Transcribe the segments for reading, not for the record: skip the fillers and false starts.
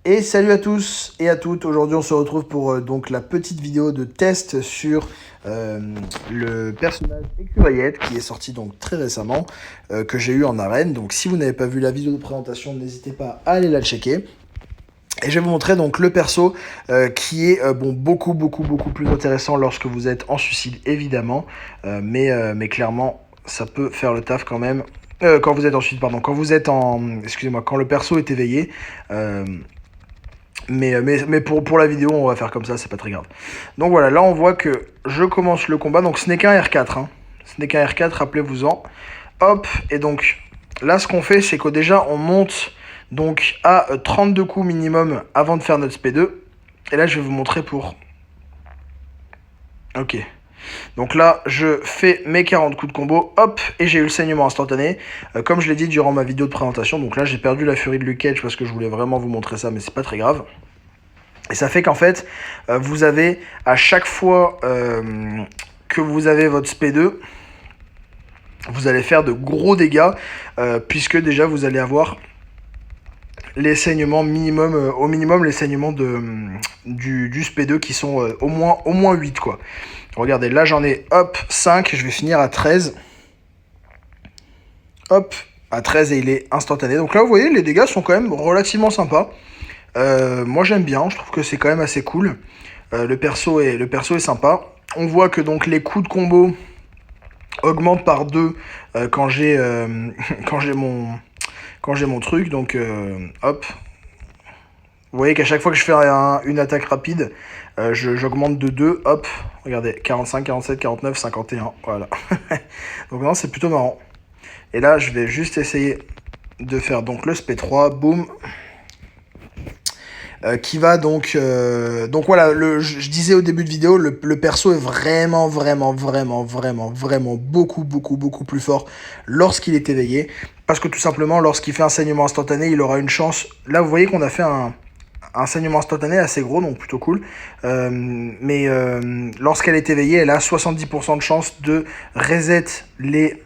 Et salut à tous et à toutes, aujourd'hui on se retrouve pour donc la petite vidéo de test sur le personnage Écureuillette qui est sorti donc très récemment, que j'ai eu en arène. Donc si vous n'avez pas vu la vidéo de présentation, n'hésitez pas à aller la checker. Et je vais vous montrer donc le perso qui est beaucoup plus intéressant lorsque vous êtes en suicide évidemment, mais clairement ça peut faire le taf quand même. Quand vous êtes en suicide, pardon, quand vous êtes en... Excusez-moi, quand le perso est éveillé. Mais pour la vidéo, on va faire comme ça, c'est pas très grave. Donc voilà, là on voit que je commence le combat. Donc ce n'est qu'un R4. Hein. Ce n'est qu'un R4, rappelez-vous-en. Hop, et donc là ce qu'on fait, c'est que déjà on monte donc à 32 coups minimum avant de faire notre SP2. Et là je vais vous montrer pour... Ok. Donc là, je fais mes 40 coups de combo, hop, et j'ai eu le saignement instantané, comme je l'ai dit durant ma vidéo de présentation. Donc là, j'ai perdu la furie de Luke Cage parce que je voulais vraiment vous montrer ça, mais c'est pas très grave. Et ça fait qu'en fait, vous avez à chaque fois que vous avez votre SP2, vous allez faire de gros dégâts, puisque déjà vous allez avoir les saignements minimum, au minimum les saignements du SP2 qui sont au moins 8 quoi. Regardez, là j'en ai, hop, 5, je vais finir à 13. Hop, à 13 et il est instantané. Donc là vous voyez, les dégâts sont quand même relativement sympas. Moi j'aime bien, je trouve que c'est quand même assez cool. Le perso est sympa. On voit que donc les coups de combo augmentent par 2 quand j'ai mon truc. Donc hop. Vous voyez qu'à chaque fois que je fais une attaque rapide, j'augmente de 2. Hop, regardez, 45, 47, 49, 51. Voilà. Donc non, c'est plutôt marrant. Et là, je vais juste essayer de faire donc le SP3. Boum. Qui va donc voilà, je disais au début de vidéo, le perso est vraiment beaucoup plus fort lorsqu'il est éveillé, parce que tout simplement lorsqu'il fait un saignement instantané, il aura une chance. Là vous voyez qu'on a fait un saignement instantané assez gros, donc plutôt cool, mais lorsqu'elle est éveillée, elle a 70% de chance de reset les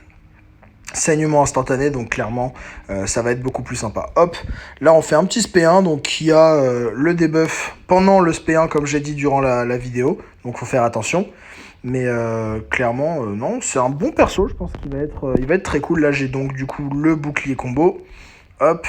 saignement instantané, donc clairement ça va être beaucoup plus sympa. Hop, là on fait un petit SP1 donc qui a le debuff pendant le SP1 comme j'ai dit durant la vidéo, donc faut faire attention. Mais clairement non, c'est un bon perso, je pense qu'il va être très cool. Là j'ai donc du coup le bouclier combo. Hop.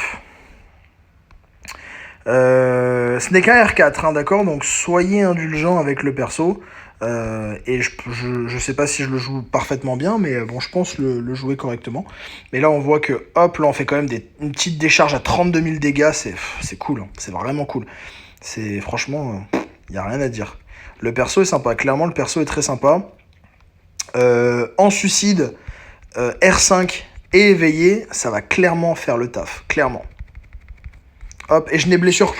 Ce n'est qu'un R4, hein, d'accord, donc soyez indulgents avec le perso. Et je sais pas si je le joue parfaitement bien, mais bon, je pense le jouer correctement. Mais là, on voit que, hop, là, on fait quand même une petite décharge à 32 000 dégâts. C'est cool, hein, c'est vraiment cool. C'est franchement, il n'y a rien à dire. Le perso est sympa, clairement, le perso est très sympa. En suicide, R5 et éveillé, ça va clairement faire le taf, clairement. Hop, et je n'ai blessure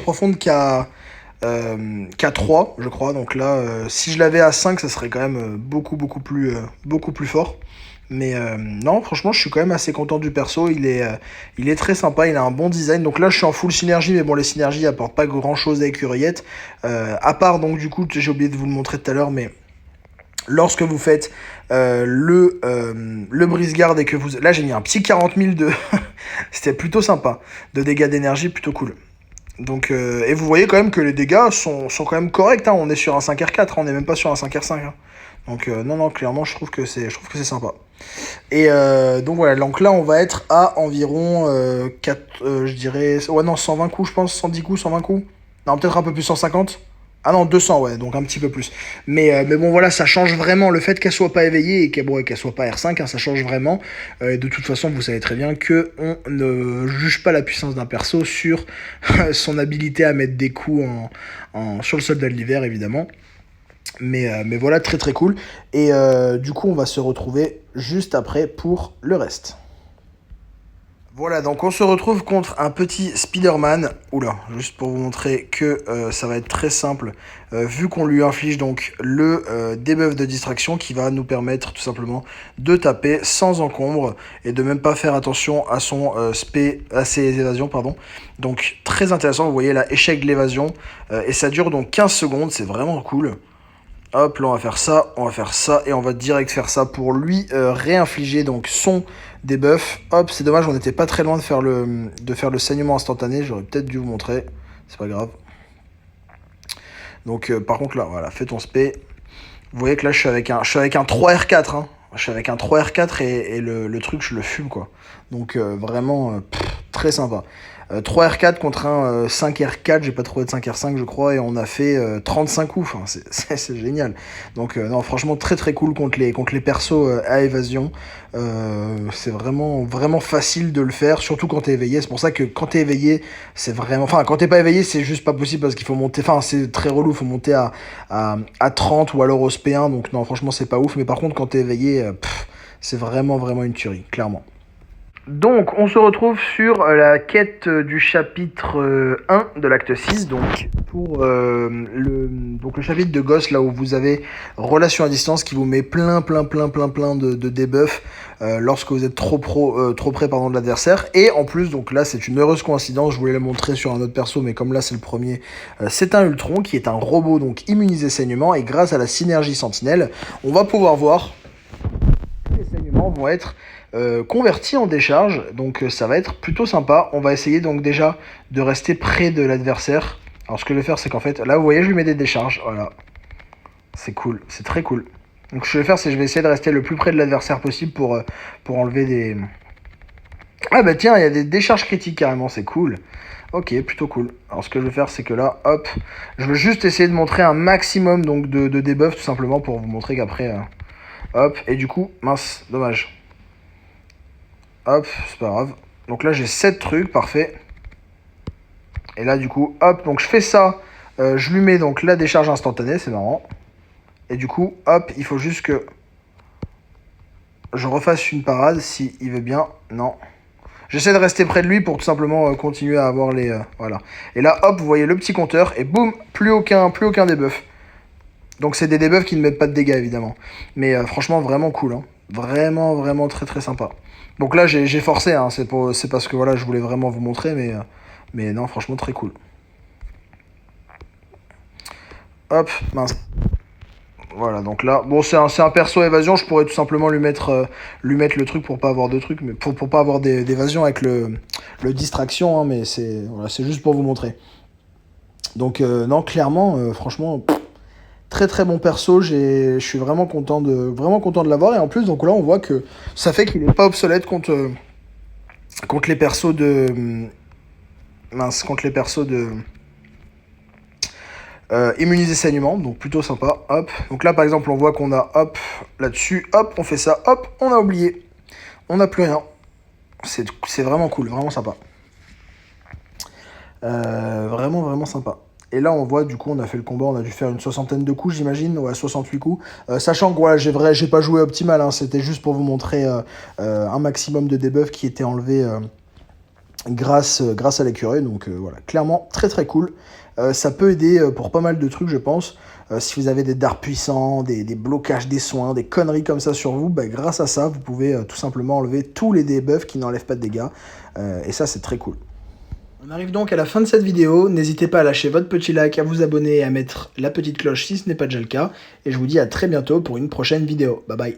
profonde qu'à 3, je crois. Donc là, si je l'avais à 5, ça serait quand même beaucoup plus fort. Mais non, franchement, je suis quand même assez content du perso. Il est très sympa, il a un bon design. Donc là, je suis en full synergie, mais bon, les synergies apportent pas grand-chose à Écureuillette. À part, donc du coup, j'ai oublié de vous le montrer tout à l'heure, mais... Lorsque vous faites le brise-garde et que vous... Là, j'ai mis un petit 40 000 de... C'était plutôt sympa. De dégâts d'énergie, plutôt cool. Donc, et vous voyez quand même que les dégâts sont quand même corrects. Hein. On est sur un 5R4, hein. On n'est même pas sur un 5R5. Hein. Donc, non, clairement, je trouve que c'est sympa. Et donc, voilà. Donc là, on va être à environ 4... je dirais... Ouais, non, 120 coups, je pense. 110 coups, 120 coups. Non, peut-être un peu plus, 150. Ah non, 200, ouais, donc un petit peu plus. Mais bon, voilà, ça change vraiment. Le fait qu'elle soit pas éveillée et qu'elle soit pas R5, hein, ça change vraiment. Et de toute façon, vous savez très bien que on ne juge pas la puissance d'un perso sur son habilité à mettre des coups sur le soldat de l'hiver, évidemment. Mais voilà, très cool. Et du coup, on va se retrouver juste après pour le reste. Voilà, donc on se retrouve contre un petit Spider-Man. Oula, juste pour vous montrer que ça va être très simple, vu qu'on lui inflige donc le debuff de distraction qui va nous permettre tout simplement de taper sans encombre et de même pas faire attention à à ses évasions, pardon. Donc très intéressant, vous voyez là, échec de l'évasion, et ça dure donc 15 secondes, c'est vraiment cool. Hop, là on va faire ça, et on va direct faire ça pour lui réinfliger donc son debuff. Hop, c'est dommage, on n'était pas très loin de faire le saignement instantané. J'aurais peut-être dû vous montrer. C'est pas grave. Donc par contre là, voilà, fais ton spé. Vous voyez que là je suis avec un 3R4. Hein. Je suis avec un 3R4 et le truc je le fume quoi. Donc vraiment très sympa. 3R4 contre un 5R4, j'ai pas trouvé de 5R5 je crois, et on a fait 35 coups, enfin, c'est génial. Donc non, franchement très très cool contre les persos à évasion. C'est vraiment facile de le faire, surtout quand t'es éveillé. C'est pour ça que quand t'es éveillé, c'est vraiment... Enfin, quand t'es pas éveillé, c'est juste pas possible parce qu'il faut monter... Enfin, c'est très relou, il faut monter à 30 ou alors au SP1, donc non, franchement c'est pas ouf. Mais par contre, quand t'es éveillé, c'est vraiment une tuerie, clairement. Donc, on se retrouve sur la quête du chapitre 1 de l'acte 6, donc pour le chapitre de Ghost, là où vous avez relation à distance qui vous met plein de debuffs lorsque vous êtes trop près de l'adversaire. Et en plus, donc là, c'est une heureuse coïncidence, je voulais la montrer sur un autre perso, mais comme là, c'est le premier, c'est un Ultron qui est un robot, donc immunisé saignement, et grâce à la synergie sentinelle, on va pouvoir voir que les saignements vont être converti en décharge, donc ça va être plutôt sympa. On va essayer donc déjà de rester près de l'adversaire. Alors ce que je vais faire, c'est qu'en fait, là vous voyez, je lui mets des décharges, voilà. C'est cool, c'est très cool. Donc ce que je vais faire, c'est que je vais essayer de rester le plus près de l'adversaire possible pour enlever des... Ah bah tiens, il y a des décharges critiques carrément, c'est cool. Ok, plutôt cool. Alors ce que je vais faire, c'est que là, hop, je veux juste essayer de montrer un maximum donc de debuff, tout simplement pour vous montrer qu'après... hop, et du coup, mince, dommage. Hop, c'est pas grave. Donc là, j'ai 7 trucs, parfait. Et là, du coup, hop, donc je fais ça. Je lui mets donc la décharge instantanée, c'est marrant. Et du coup, hop, il faut juste que je refasse une parade, si il veut bien. Non. J'essaie de rester près de lui pour tout simplement continuer à avoir les... voilà. Et là, hop, vous voyez le petit compteur, et boum, plus aucun debuff. Donc c'est des debuffs qui ne mettent pas de dégâts, évidemment. Mais franchement, vraiment cool, hein. Vraiment très sympa. Donc là, j'ai forcé, hein, c'est parce que voilà, je voulais vraiment vous montrer, mais non, franchement, très cool. Hop, mince. Voilà, donc là, bon, c'est un perso évasion, je pourrais tout simplement lui mettre le truc pour pas avoir de truc, mais pour pas avoir d'évasion avec le distraction, hein, mais voilà, c'est juste pour vous montrer. Donc non, clairement, franchement... Très bon perso, je suis vraiment content de l'avoir, et en plus donc là on voit que ça fait qu'il est pas obsolète contre les persos de contre les persos de immunisé saignement, donc plutôt sympa. Hop, donc là par exemple on voit qu'on a hop là-dessus, hop on fait ça, hop on a oublié, on n'a plus rien. C'est vraiment cool, vraiment sympa. Vraiment sympa. Et là, on voit, du coup, on a fait le combat, on a dû faire une 60aine de coups, j'imagine, ouais, 68 coups. Sachant que, voilà, j'ai pas joué optimal, hein, c'était juste pour vous montrer un maximum de debuffs qui étaient enlevés grâce à l'écureuil. Donc, voilà, clairement, très cool. Ça peut aider pour pas mal de trucs, je pense. Si vous avez des dards puissants, des blocages des soins, des conneries comme ça sur vous, bah, grâce à ça, vous pouvez tout simplement enlever tous les debuffs qui n'enlèvent pas de dégâts. Et ça, c'est très cool. On arrive donc à la fin de cette vidéo, n'hésitez pas à lâcher votre petit like, à vous abonner et à mettre la petite cloche si ce n'est pas déjà le cas, et je vous dis à très bientôt pour une prochaine vidéo. Bye bye.